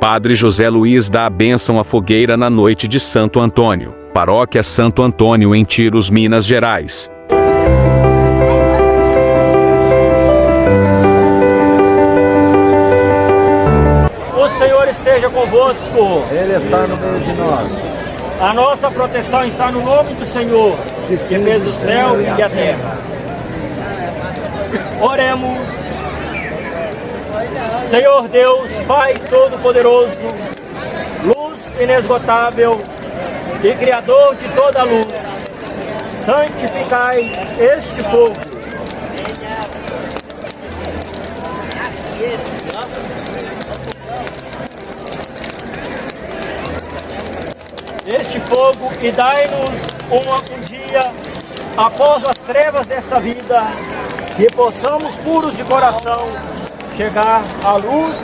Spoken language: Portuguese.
Padre José Luiz dá a bênção à fogueira na noite de Santo Antônio. Paróquia Santo Antônio em Tiros, Minas Gerais. O Senhor esteja convosco. Ele está no meio de nós. A nossa proteção está no nome do Senhor, que fez o céu e a terra. Oremos. Senhor Deus, Pai Todo-Poderoso, luz inesgotável e Criador de toda a luz, santificai este fogo. Este fogo e dai-nos um dia, após as trevas desta vida, que possamos, puros de coração, chegar à luz